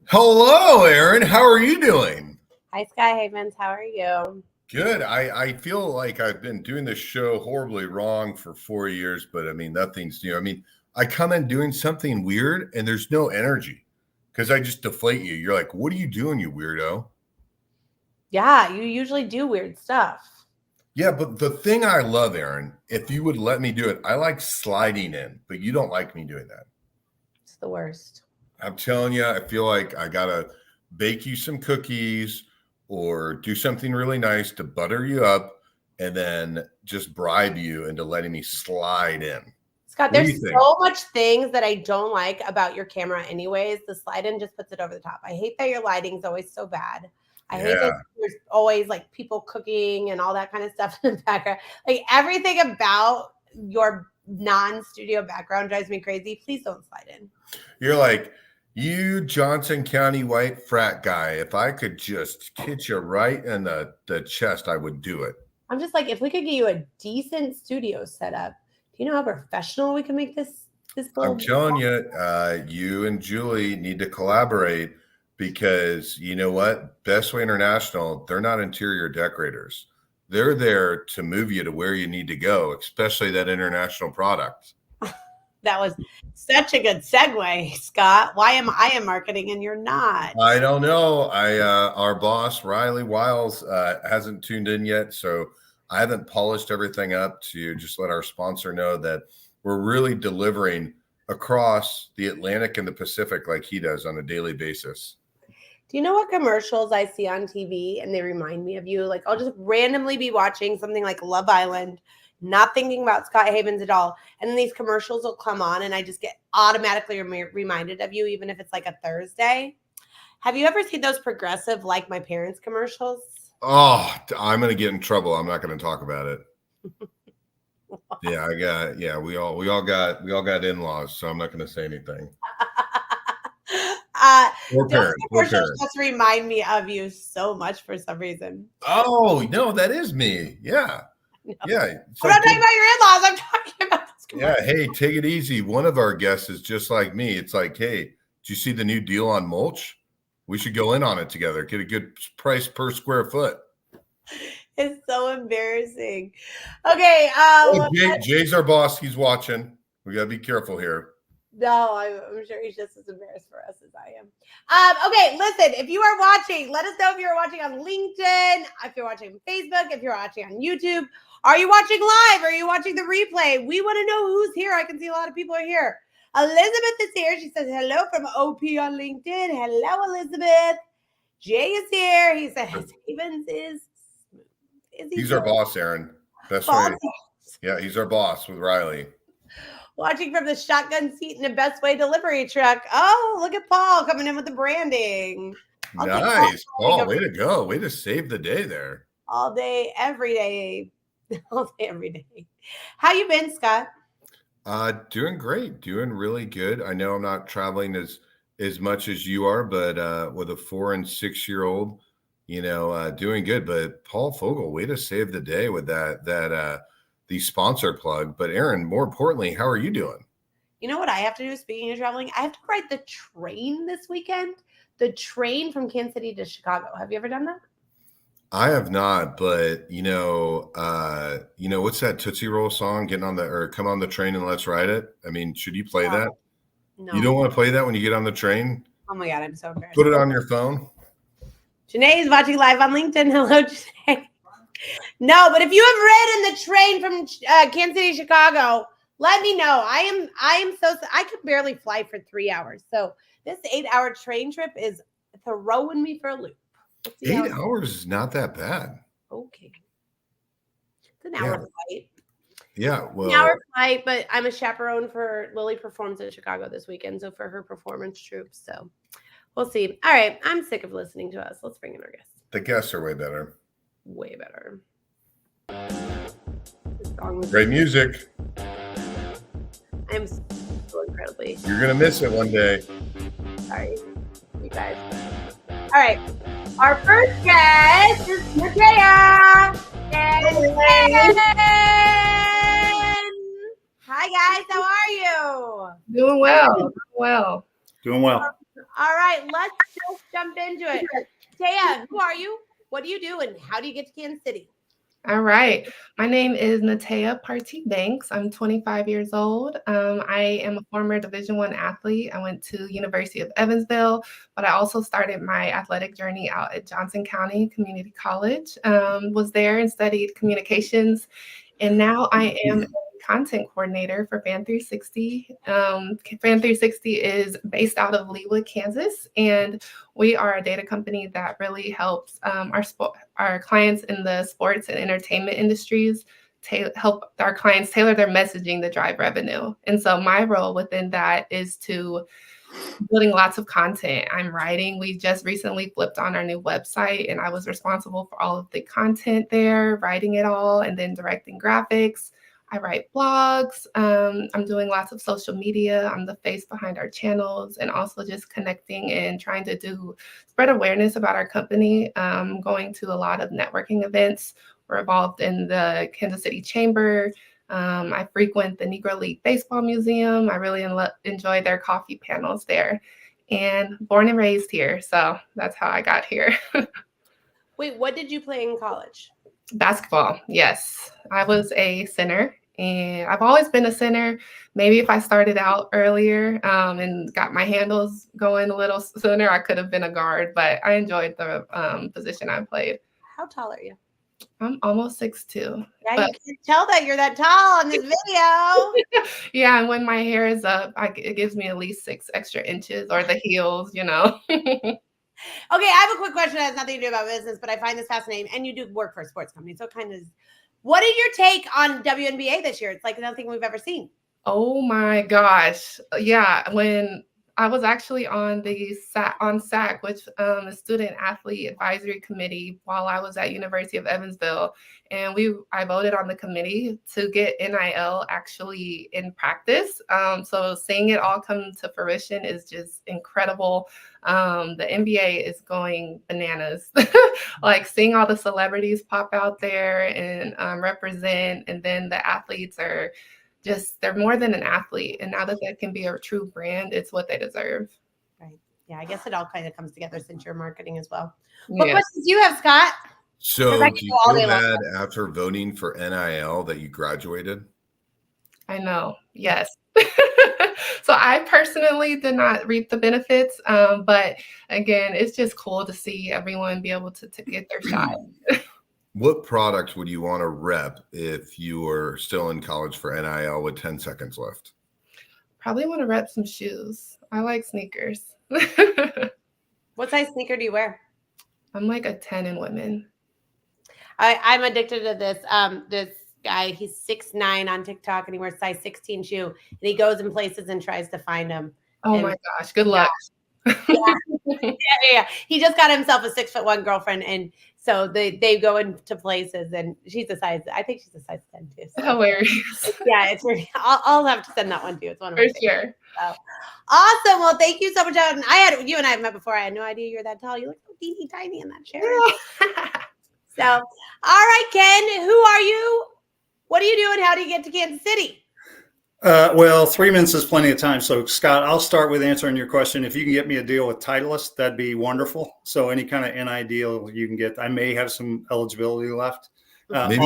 Hello, Aaron. How are you doing? Hi, Sky Havens. How are you? Good. I feel like I've been doing this show horribly wrong for 4 years, but I mean, nothing's new. I mean, I come in doing something weird and there's no energy because I just deflate you. You're like, what are you doing, you weirdo? Yeah, you usually do weird stuff. Yeah, but the thing I love, Aaron, if you would let me do it, I like sliding in, but you don't like me doing that. It's the worst. I'm telling you, I feel like I gotta bake you some cookies or do something really nice to butter you up and then just bribe you into letting me slide in. Scott, What do there's you think? so much things that I don't like about your camera anyways. The slide-in just puts it over the top. I hate that your lighting's always so bad. I hate that Yeah. there's always like people cooking and all that kind of stuff in the background. Like everything about your non-studio background drives me crazy. Please don't slide in. You're like, you Johnson County white frat guy, if I could just hit you right in the chest, I would do it. I'm just like, if we could get you a decent studio setup, do you know how professional we can make this little? I'm telling you, you and Julie need to collaborate because you know what? Bestway International, they're not interior decorators. They're there to move you to where you need to go, especially that international product. That was such a good segue, Scott. Why am I in marketing and you're not? I don't know. Our boss Riley Wiles hasn't tuned in yet, so I haven't polished everything up to just let our sponsor know that we're really delivering across the Atlantic and the Pacific like he does on a daily basis. Do you know what commercials I see on TV and they remind me of you? Like I'll just randomly be watching something like Love Island, not thinking about Scott Havens at all. And then these commercials will come on and I just get automatically reminded of you, even if it's like a Thursday. Have you ever seen those progressive Like My Parents commercials? Oh, I'm going to get in trouble. I'm not going to talk about it. We all got in-laws, so I'm not going to say anything. Those commercials just remind me of you so much for some reason. Oh, no, that is me. Yeah. No. Yeah. I'm not talking about your in-laws. I'm talking about this commercial. Yeah. Hey, take it easy. One of our guests is just like me. It's like, hey, did you see the new deal on mulch? We should go in on it together. Get a good price per square foot. It's so embarrassing. Okay. Jay's our boss. He's watching. We got to be careful here. No, I'm sure he's just as embarrassed for us as I am. Okay, listen, if you are watching, let us know if you're watching on LinkedIn, if you're watching on Facebook, if you're watching on YouTube. Are you watching live? Are you watching the replay? We want to know who's here. I can see a lot of people are here. Elizabeth is here. She says hello from OP on LinkedIn. Hello, Elizabeth. Jay is here. He says Havens is he's our boss, Aaron. That's right. Yeah, he's our boss with Riley. Watching from the shotgun seat in the Bestway delivery truck. Oh, look at Paul coming in with the branding. Nice. Paul, way to go. Way to save the day there. All day, every day. All day, every day. How you been, Scott? Doing great. Doing really good. I know I'm not traveling as much as you are, but with a 4 and 6 year old, doing good. But Paul Fogel, way to save the day with that the sponsor plug. But Aaron, more importantly, how are you doing? You know what I have to do, speaking of traveling? I have to ride the train this weekend. The train from Kansas City to Chicago. Have you ever done that? I have not, but what's that Tootsie Roll song? Come on the train and let's ride it. I mean, should you play that? No. You don't want to play that when you get on the train? Oh my God, I'm so embarrassed. Put it on your phone. Janae is watching live on LinkedIn. Hello, Janae. No, but if you have ridden the train from Kansas City, Chicago, let me know. I could barely fly for 3 hours. So this 8-hour train trip is throwing me for a loop. 8 hours is not that bad. Okay. It's an hour flight. Yeah, well. An hour flight, but I'm a chaperone for Lily performs in Chicago this weekend. So for her performance troupe. So we'll see. All right. I'm sick of listening to us. Let's bring in our guests. The guests are way better. Way better. Great music. I'm so incredibly. You're going to miss it one day. Sorry, you guys. All right. Our first guest is Matea. Hi, guys. How are you? Doing well. Doing well. All right, let's just jump into it. Taya, who are you? What do you do? And how do you get to Kansas City? All right. My name is Natea Party Banks. I'm 25 years old. I am a former Division I athlete. I went to University of Evansville, but I also started my athletic journey out at Johnson County Community College. Was there and studied communications. And now I am a content coordinator for Fan 360. Fan 360 is based out of Leawood, Kansas, and we are a data company that really helps our clients in the sports and entertainment industries help our clients tailor their messaging to drive revenue. And so my role within that is to building lots of content. I'm writing. We just recently flipped on our new website, and I was responsible for all of the content there, writing it all, and then directing graphics. I write blogs. I'm doing lots of social media. I'm the face behind our channels, and also just connecting and trying to spread awareness about our company. Going to a lot of networking events. We're involved in the Kansas City Chamber. I frequent the Negro League Baseball Museum. I really enjoy their coffee panels there. And born and raised here, so that's how I got here. Wait, what did you play in college? Basketball, yes. I was a center, and I've always been a center. Maybe if I started out earlier and got my handles going a little sooner, I could have been a guard, but I enjoyed the position I played. How tall are you? I'm almost 6'2". Yeah, you can tell that you're that tall on this video. Yeah, and when my hair is up, it gives me at least 6 extra inches, or the heels, you know. Okay, I have a quick question that has nothing to do about business, but I find this fascinating. And you do work for a sports company, so it kind of is. What is your take on WNBA this year? It's like nothing we've ever seen. Oh my gosh. Yeah, when I was actually on SAC, which the Student Athlete Advisory Committee, while I was at University of Evansville, and I voted on the committee to get NIL actually in practice. So seeing it all come to fruition is just incredible. The NBA is going bananas. Like seeing all the celebrities pop out there and represent, and then the athletes are they're more than an athlete. And now that can be a true brand, it's what they deserve. Right. Yeah, I guess it all kind of comes together since you're marketing as well. What questions do you have, Scott? So do you feel bad after voting for NIL that you graduated? I know. Yes. So I personally did not reap the benefits. But again, it's just cool to see everyone be able to get their shot. What product would you want to rep if you were still in college for NIL with 10 seconds left? Probably want to rep some shoes. I like sneakers. What size sneaker do you wear? I'm like a 10 in women. I'm addicted to this. This guy, he's 6'9" on TikTok, and he wears size 16 shoe, and he goes in places and tries to find them. Oh my gosh, good luck. Yeah. He just got himself a 6'1" girlfriend, and so they go into places, and I think she's a size 10 too. So. Hilarious. Yeah, it's really, I'll have to send that one too. It's one of my favorites. So, awesome. Well, thank you so much. You and I met before. I had no idea you were that tall. You look so teeny tiny in that chair. So, all right, Ken, who are you? What do you do, and how do you get to Kansas City? Well, 3 minutes is plenty of time. So, Scott, I'll start with answering your question. If you can get me a deal with Titleist, that'd be wonderful. So any kind of NI deal you can get. I may have some eligibility left. Maybe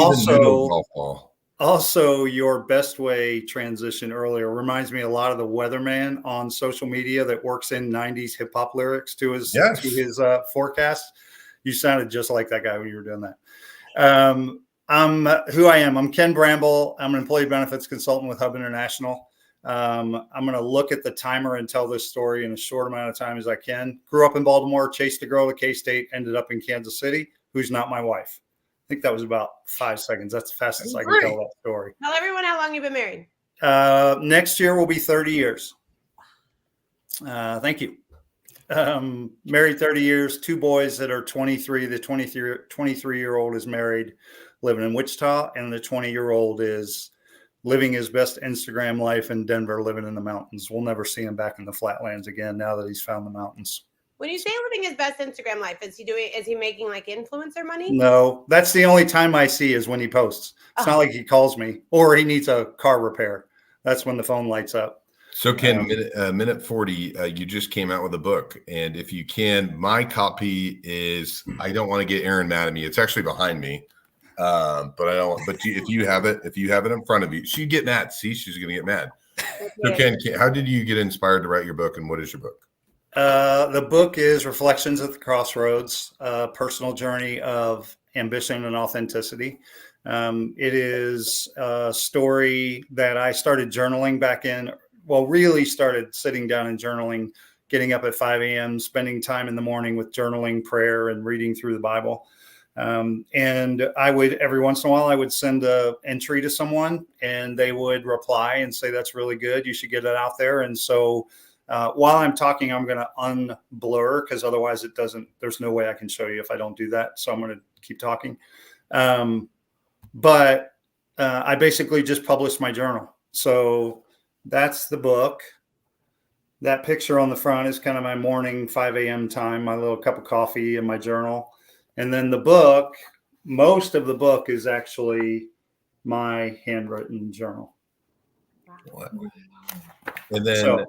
also, your Bestway transition earlier reminds me a lot of the weatherman on social media that works in 90s hip hop lyrics to his forecast. You sounded just like that guy when you were doing that. I'm who I am. I'm Ken Bramble. I'm an employee benefits consultant with Hub International. I'm going to look at the timer and tell this story in a short amount of time as I can. Grew up in Baltimore, chased a girl at K-State, ended up in Kansas City, who's not my wife. I think that was about 5 seconds. That's the fastest I can tell that story. Tell everyone how long you've been married. Next year will be 30 years. Thank you. Married 30 years, 2 boys that are 23. The 23-year-old is married, living in Wichita, and the 20-year-old is living his best Instagram life in Denver, living in the mountains. We'll never see him back in the flatlands again now that he's found the mountains. When you say living his best Instagram life, is he making like influencer money? No, that's the only time I see is when he posts. It's not like he calls me or he needs a car repair. That's when the phone lights up. So Ken, minute 40, you just came out with a book. And if you can, my copy is, I don't want to get Aaron mad at me. It's actually behind me. But I don't, but if you have it in front of you, she'd get mad. See, she's going to get mad. So Ken, how did you get inspired to write your book, and what is your book? The book is Reflections at the Crossroads, a personal journey of ambition and authenticity. It is a story that I started journaling back in, really started sitting down and journaling, getting up at 5 a.m., spending time in the morning with journaling, prayer, and reading through the Bible. And I would, every once in a while, I would send an entry to someone and they would reply and say, that's really good. You should get it out there. And so while I'm talking, I'm going to unblur because otherwise there's no way I can show you if I don't do that. So I'm going to keep talking. But I basically just published my journal. So that's the book. That picture on the front is kind of my morning 5 a.m. time, my little cup of coffee and my journal. And then the book, most of the book is actually my handwritten journal. Wow. And then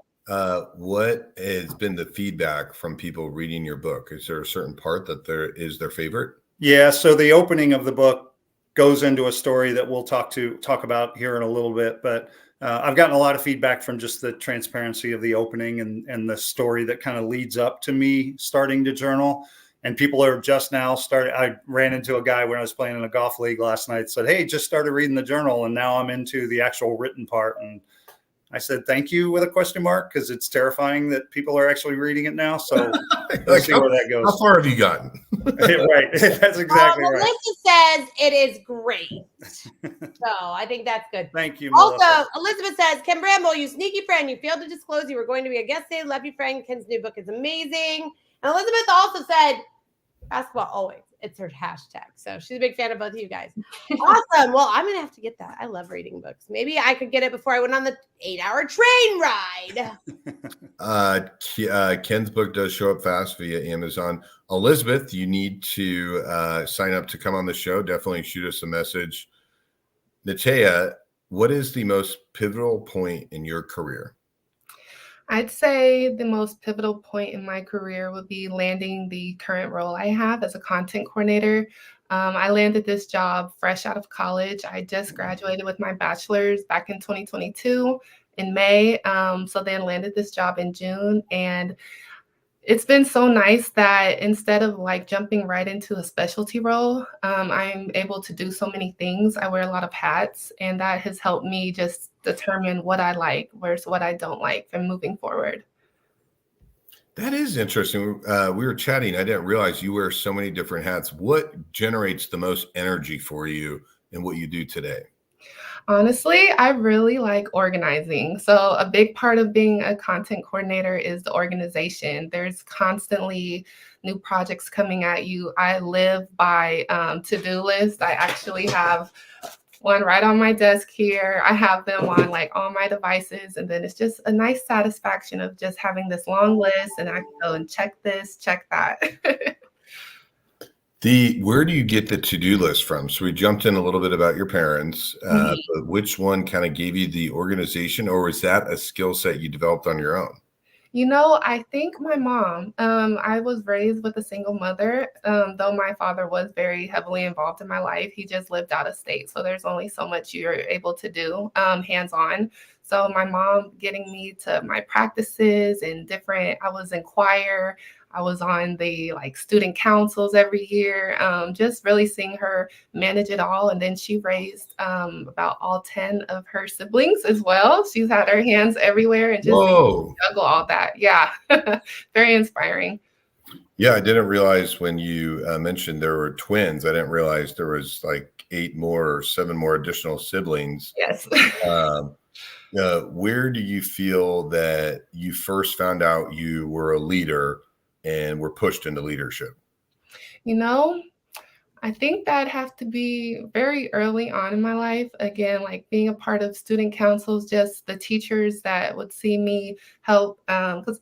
what has been the feedback from people reading your book? Is there a certain part that is their favorite? Yeah. So the opening of the book goes into a story that we'll talk about here in a little bit. But I've gotten a lot of feedback from just the transparency of the opening and the story that kind of leads up to me starting to journal. And people are just now started. I ran into a guy when I was playing in a golf league last night, said, hey, just started reading the journal. And now I'm into the actual written part. And I said, thank you with a question mark, because it's terrifying that people are actually reading it now. So we'll see where that goes. How far have you gotten? Right. That's exactly right. Melissa says it is great. So I think that's good. Thank you, Also, Melissa. Elizabeth says, Ken Bramble, you sneaky friend. You failed to disclose you were going to be a guest today. Love you, friend. Ken's new book is amazing. And Elizabeth also said, basketball always. It's her hashtag. So she's a big fan of both of you guys. Awesome. Well, I'm going to have to get that. I love reading books. Maybe I could get it before I went on the 8-hour train ride. Ken's book does show up fast via Amazon. Elizabeth, you need to sign up to come on the show. Definitely shoot us a message. Natea, what is the most pivotal point in your career? I'd say the most pivotal point in my career would be landing the current role I have as a content coordinator. I landed this job fresh out of college. I just graduated with my bachelor's back in 2022 in May. So then landed this job in June. And it's been so nice that instead of like jumping right into a specialty role, I'm able to do so many things. I wear a lot of hats, and that has helped me just determine what I like versus what I don't like and moving forward. That is interesting. We were chatting. I didn't realize you wear so many different hats. What generates the most energy for you in what you do today? Honestly, I really like organizing. So a big part of being a content coordinator is the organization. There's constantly new projects coming at you. I live by to-do list. I actually have one right on my desk here. I have them on like all my devices. And then it's just a nice satisfaction of just having this long list, and I can go and check this, check that. Where do you get the to-do list from? So we jumped in a little bit about your parents, but which one kind of gave you the organization, or was that a skill set you developed on your own? You know, I think my mom, I was raised with a single mother, though my father was very heavily involved in my life. He just lived out of state. So there's only so much you're able to do hands-on. So my mom getting me to my practices and I was in choir. I was on the like student councils every year, just really seeing her manage it all. And then she raised about all 10 of her siblings as well. She's had her hands everywhere and just juggle all that. Yeah, very inspiring. Yeah, I didn't realize when you mentioned there were twins. I didn't realize there was like 8 more or 7 more additional siblings. Yes. Where do you feel that you first found out you were a leader and were pushed into leadership? You know, I think that have to be very early on in my life. Again, like being a part of student councils, just the teachers that would see me help. Because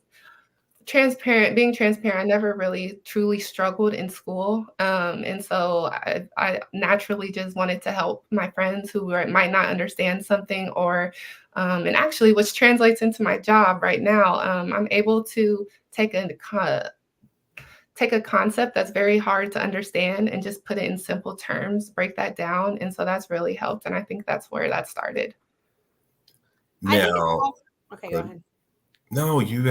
being transparent, I never really truly struggled in school. And so I naturally just wanted to help my friends who might not understand something, or, and actually, which translates into my job right now. I'm able to take a concept that's very hard to understand and just put it in simple terms, break that down. And so that's really helped. And I think that's where that started. Now, okay, go ahead. No, you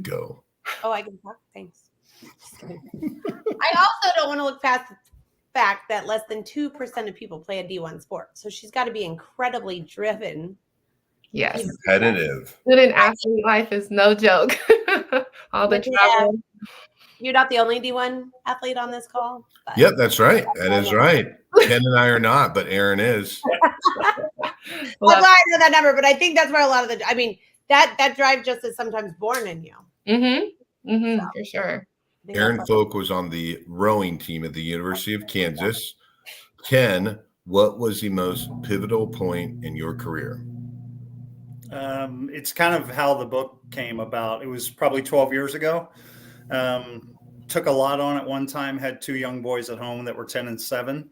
go. Oh, I can talk. Thanks. I also don't want to look past the fact that less than 2% of people play a D1 sport. So she's got to be incredibly driven. Yes. Competitive. Student athlete life is no joke. All the travel. You're not the only D1 athlete on this call. Yep, that's right. That is right. Ken and I are not, but Aaron is. I'm glad I know that number, but I think that's where a lot of that drive just is sometimes born in you. So, for sure. Aaron Fulk was on the rowing team at the University of Kansas. Ken, what was the most pivotal point in your career? It's kind of how the book came about. It was probably 12 years ago. Took a lot on at one time, had 2 young boys at home that were 10 and 7,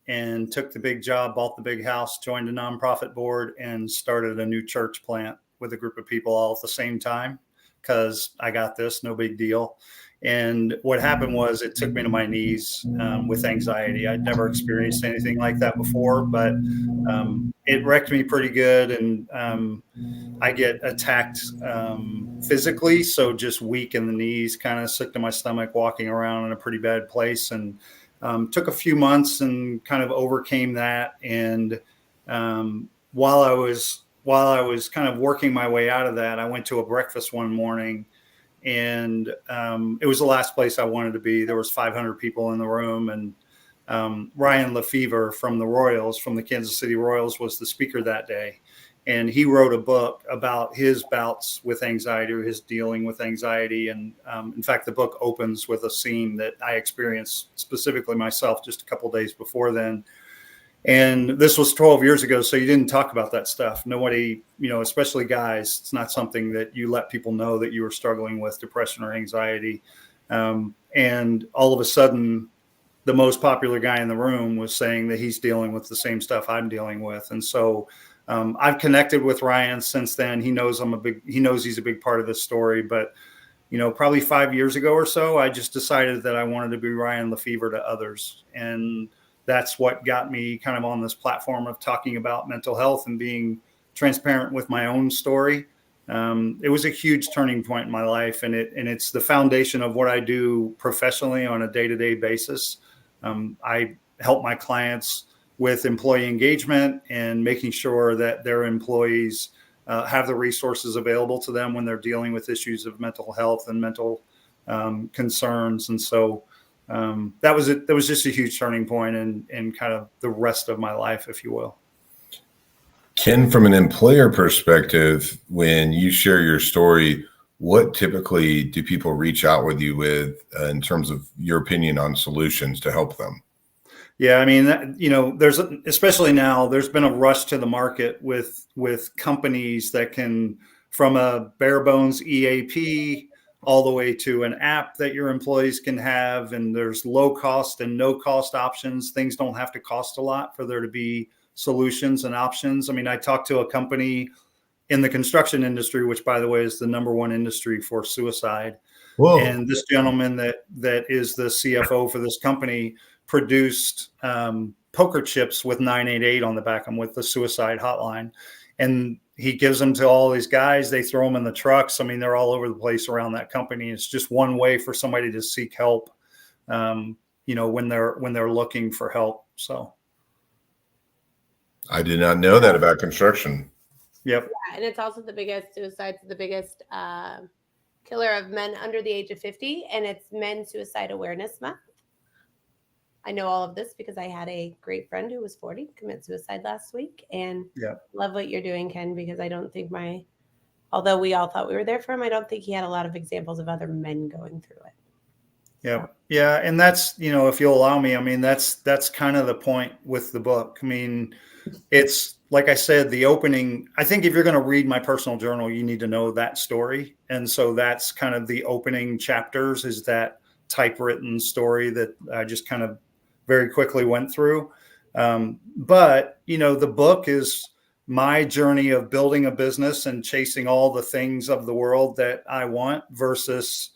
and took the big job, bought the big house, joined a nonprofit board, and started a new church plant with a group of people all at the same time, because I got this, no big deal. And what happened was it took me to my knees with anxiety. I'd never experienced anything like that before, but it wrecked me pretty good. And I get attacked physically, so just weak in the knees, kind of sick to my stomach, walking around in a pretty bad place. And took a few months and kind of overcame that. And while I was kind of working my way out of that, I went to a breakfast one morning, and it was the last place I wanted to be. There was 500 people in the room, and Ryan Lefevre from the Kansas City Royals, was the speaker that day. And he wrote a book about his bouts with anxiety, or his dealing with anxiety. And in fact, the book opens with a scene that I experienced specifically myself just a couple of days before then. And this was 12 years ago, so you didn't talk about that stuff. Nobody, especially guys, it's not something that you let people know that you were struggling with depression or anxiety. And all of a sudden, the most popular guy in the room was saying that he's dealing with the same stuff I'm dealing with. And so I've connected with Ryan since then. He knows he's a big part of this story. But, probably 5 years ago or so, I just decided that I wanted to be Ryan Lefevre to others. And that's what got me kind of on this platform of talking about mental health and being transparent with my own story. It was a huge turning point in my life, and it's the foundation of what I do professionally on a day-to-day basis. I help my clients with employee engagement and making sure that their employees have the resources available to them when they're dealing with issues of mental health and mental concerns. And so that was just a huge turning point in kind of the rest of my life, if you will. Ken, from an employer perspective, when you share your story, what typically do people reach out with you with in terms of your opinion on solutions to help them? Yeah, I mean, especially now, there's been a rush to the market with companies that can, from a bare bones EAP all the way to an app that your employees can have, and there's low cost and no cost options. Things don't have to cost a lot for there to be solutions and options. I mean, I talked to a company in the construction industry, which, by the way, is the #1 industry for suicide. Whoa. And this gentleman that is the CFO for this company produced poker chips with 988 on the back of them with the suicide hotline. And he gives them to all these guys. They throw them in the trucks. I mean, they're all over the place around that company. It's just one way for somebody to seek help, when they're looking for help. So I did not know that about construction. Yep. Yeah, and it's also the biggest suicide, the biggest killer of men under the age of 50, and it's Men's Suicide Awareness Month. I know all of this because I had a great friend who was 40 commit suicide last week, and love what you're doing, Ken, because I don't think although we all thought we were there for him, I don't think he had a lot of examples of other men going through it. Yeah. Yeah. And that's, if you'll allow me, I mean, that's kind of the point with the book. I mean, it's like I said, the opening, I think if you're going to read my personal journal, you need to know that story. And so that's kind of the opening chapters, is that typewritten story that I just kind of very quickly went through. But, the book is my journey of building a business and chasing all the things of the world that I want, versus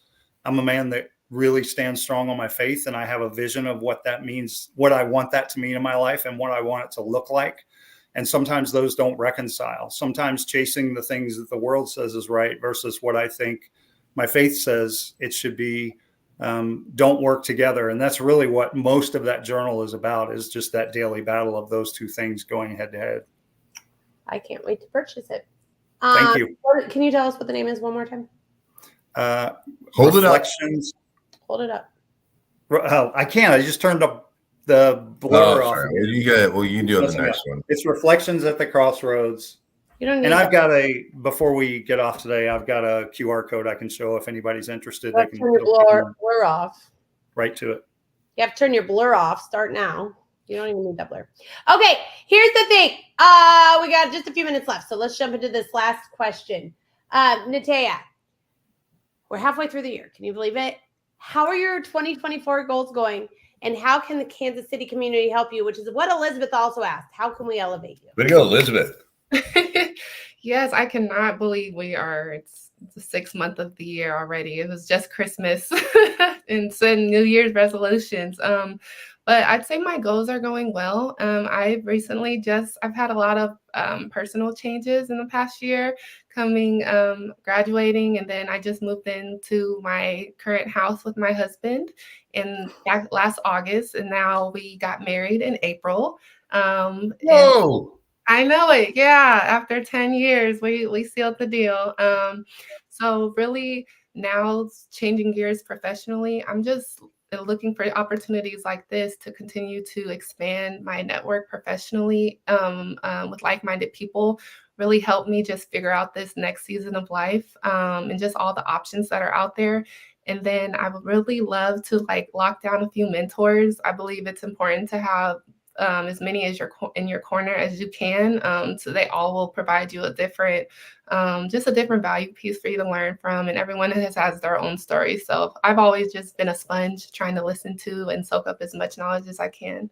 I'm a man that really stands strong on my faith. And I have a vision of what that means, what I want that to mean in my life, and what I want it to look like. And sometimes those don't reconcile. Sometimes chasing the things that the world says is right versus what I think my faith says it should be, don't work together. And that's really what most of that journal is about, is just that daily battle of those two things going head to head. I can't wait to purchase it. Thank you. Can you tell us what the name is one more time? Hold it up. Hold it up. Oh, I can't. I just turned up the blur off. Well, you can do it the next one. It's Reflections at the Crossroads. You don't need. And I've got before we get off today, I've got a QR code I can show if anybody's interested. They can turn your blur off. Right to it. You have to turn your blur off. Start now. You don't even need that blur. Okay, here's the thing. We got just a few minutes left, so let's jump into this last question. Natea, we're halfway through the year. Can you believe it? How are your 2024 goals going? And how can the Kansas City community help you? Which is what Elizabeth also asked. How can we elevate you? Way to go, Elizabeth. Yes, I cannot believe it's the 6th month of the year already. It was just Christmas and some New Year's resolutions. But I'd say my goals are going well. I've had a lot of personal changes in the past year, graduating, and then I just moved into my current house with my husband last August, and now we got married in April. Whoa! I know it. Yeah, after 10 years, we sealed the deal. So really now changing gears professionally, I'm just looking for opportunities like this to continue to expand my network professionally with like-minded people. Really help me just figure out this next season of life and just all the options that are out there. And then I would really love to lock down a few mentors. I believe it's important to have as many as in your corner as you can. So they all will provide you a different value piece for you to learn from. And everyone has their own story. So I've always just been a sponge trying to listen to and soak up as much knowledge as I can.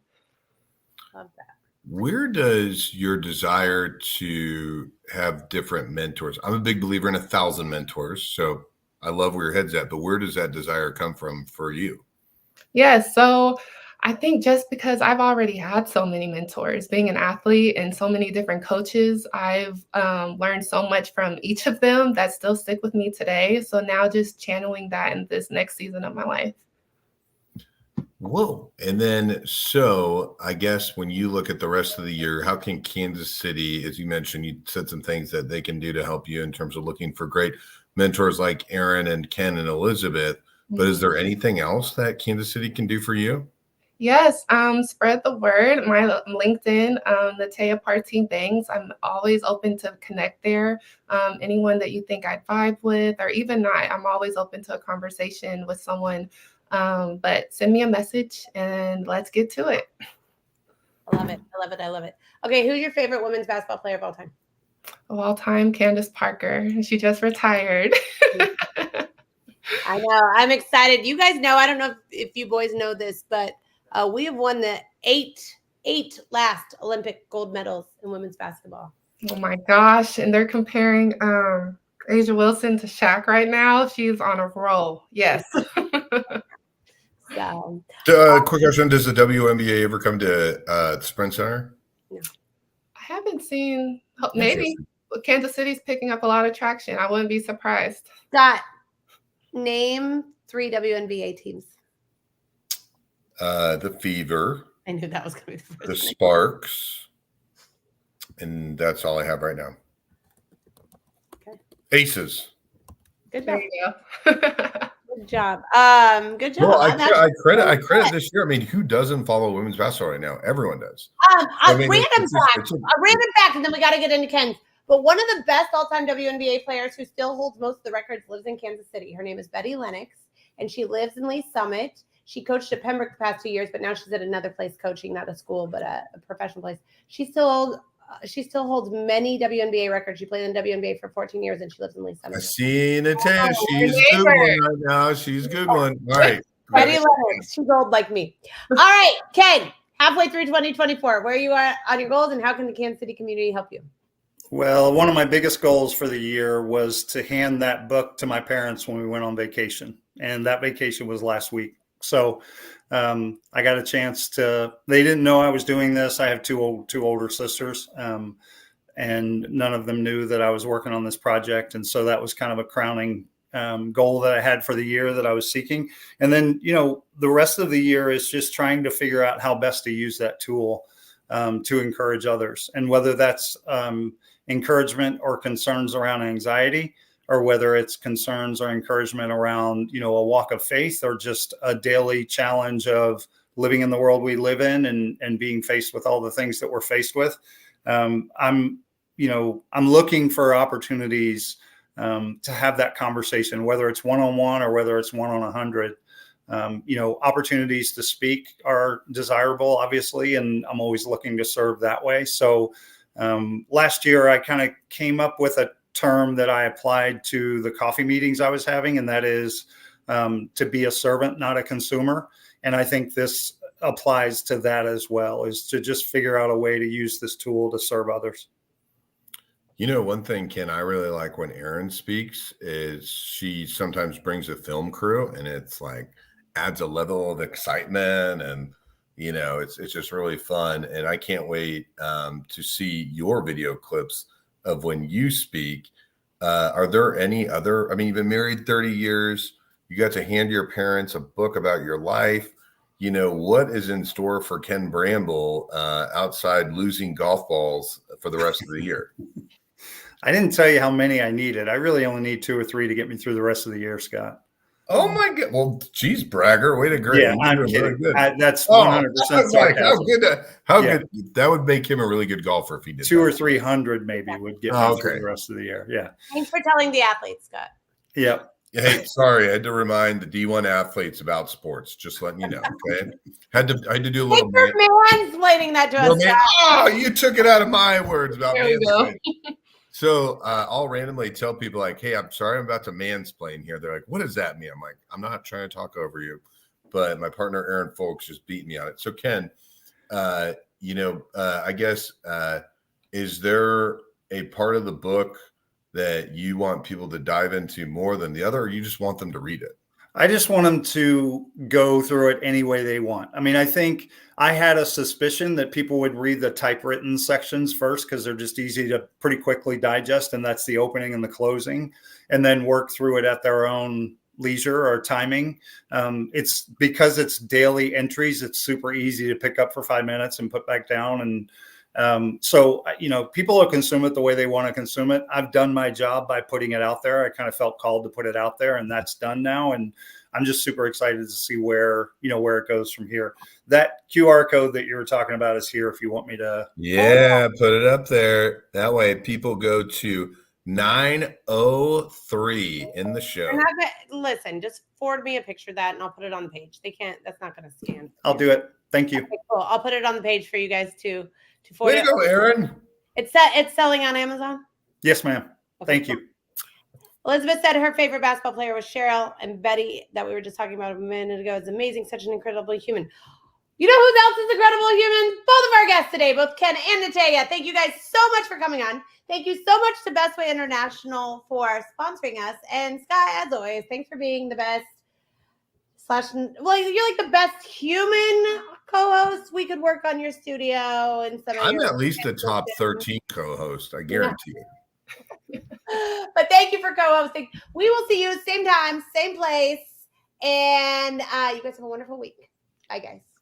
Love that. Where does your desire to have different mentors? I'm a big believer in 1,000 mentors. So I love where your head's at, but where does that desire come from for you? So I think just because I've already had so many mentors, being an athlete and so many different coaches, I've learned so much from each of them that still stick with me today. So now just channeling that in this next season of my life. Whoa. And then, so I guess when you look at the rest of the year, how can Kansas City, as you mentioned, you said some things that they can do to help you in terms of looking for great mentors like Aaron and Ken and Elizabeth. But is there anything else that Kansas City can do for you? Yes, spread the word. My LinkedIn, Natea Party Banks. I'm always open to connect there. Anyone that you think I'd vibe with, or even not, I'm always open to a conversation with someone. But send me a message and let's get to it. I love it. I love it. I love it. Okay, who's your favorite women's basketball player of all time? Of all time, Candace Parker. She just retired. I know. I'm excited. You guys know, I don't know if you boys know this, but we have won the eight last Olympic gold medals in women's basketball. Oh my gosh. And they're comparing Asia Wilson to Shaq right now. She's on a roll. Yes. So, quick question. Does the WNBA ever come to the Sprint Center? No. I haven't seen, maybe Kansas City's picking up a lot of traction. I wouldn't be surprised. Scott, name 3 WNBA teams. The Fever. I knew that was going to be the first The name. Sparks. And that's all I have right now. Okay. Aces. Good There job. you go. Good job. Good job. Well, I credit this year. I mean, who doesn't follow women's basketball right now? Everyone does. A random fact, and then we got to get into Ken's. But one of the best all-time WNBA players who still holds most of the records lives in Kansas City. Her name is Betty Lennox, and she lives in Lee Summit. She coached at Pembroke the past 2 years, but now she's at another place coaching, not a school, but a professional place. She still she still holds many WNBA records. She played in the WNBA for 14 years, and she lives in Lee Summit. I see Natasha. She's Googling right now. She's Googling. All right. Betty Leonard. She's old like me. All right, Ken, halfway through 2024, where you are on your goals and how can the Kansas City community help you? Well, one of my biggest goals for the year was to hand that book to my parents when we went on vacation. And that vacation was last week. So I got a chance they didn't know I was doing this. I have two older sisters, and none of them knew that I was working on this project. And so that was kind of a crowning goal that I had for the year that I was seeking. And then, the rest of the year is just trying to figure out how best to use that tool to encourage others. And whether that's encouragement or concerns around anxiety, or whether it's concerns or encouragement around, a walk of faith, or just a daily challenge of living in the world we live in and being faced with all the things that we're faced with. I'm looking for opportunities to have that conversation, whether it's one-on-one or whether it's one on 100. Opportunities to speak are desirable, obviously, and I'm always looking to serve that way. So last year, I kind of came up with a term that I applied to the coffee meetings I was having, and that is to be a servant, not a consumer. And I think this applies to that as well, is to just figure out a way to use this tool to serve others. One thing, Ken, I really like when Erin speaks is she sometimes brings a film crew, and it's like adds a level of excitement, and it's just really fun. And I can't wait to see your video clips of when you speak. Are there any other, you've been married 30 years, you got to hand your parents a book about your life. What is in store for Ken Bramble outside losing golf balls for the rest of the year? I didn't tell you how many I needed. I really only need 2 or 3 to get me through the rest of the year, Scott. Oh my God! Well, geez, bragger, way to great. Yeah, I'm kidding. That's 100% sarcasm. How good that would make him a really good golfer if he did. 200 or 300 maybe would get me through the rest of the year. Yeah. Thanks for telling the athletes, Scott. Yep. Hey, sorry, I had to remind the D1 athletes about sports. Just letting you know. Okay, I had to do a little. Thanks for mansplaining that to us. Oh, you took it out of my words about mansplaining. So I'll randomly tell people like, hey, I'm sorry, I'm about to mansplain here. They're like, what does that mean? I'm like, I'm not trying to talk over you, but my partner, Aaron Fulks, just beat me on it. So Ken, I guess, is there a part of the book that you want people to dive into more than the other, or you just want them to read it? I just want them to go through it any way they want. I think I had a suspicion that people would read the typewritten sections first because they're just easy to pretty quickly digest. And that's the opening and the closing, and then work through it at their own leisure or timing. It's because it's daily entries. It's super easy to pick up for 5 minutes and put back down. And so people will consume it the way they want to consume it. I've done my job by putting it out there. I kind of felt called to put it out there, and that's done now. And I'm just super excited to see where it goes from here. That QR code that you were talking about is here if you want me to. Yeah, put it up there. That way people go to 903 in the show. Listen, just forward me a picture of that and I'll put it on the page. That's not going to scan. I'll do it. Thank you. Okay, cool. I'll put it on the page for you guys to forward. Way to go, Aaron. It's selling on Amazon? Yes, ma'am. Okay, Thank cool. you. Elizabeth said her favorite basketball player was Cheryl, and Betty, that we were just talking about a minute ago, is amazing, such an incredible human. You know who else is incredible human? Both of our guests today, both Ken and Natasha. Thank you guys so much for coming on. Thank you so much to Bestway International for sponsoring us. And Scott, as always, thanks for being the best you're like the best human co-host. We could work on your studio and some. I'm at least a top 13 co-host, I guarantee you. But thank you for co-hosting. We will see you same time, same place. And you guys have a wonderful week. Bye, guys.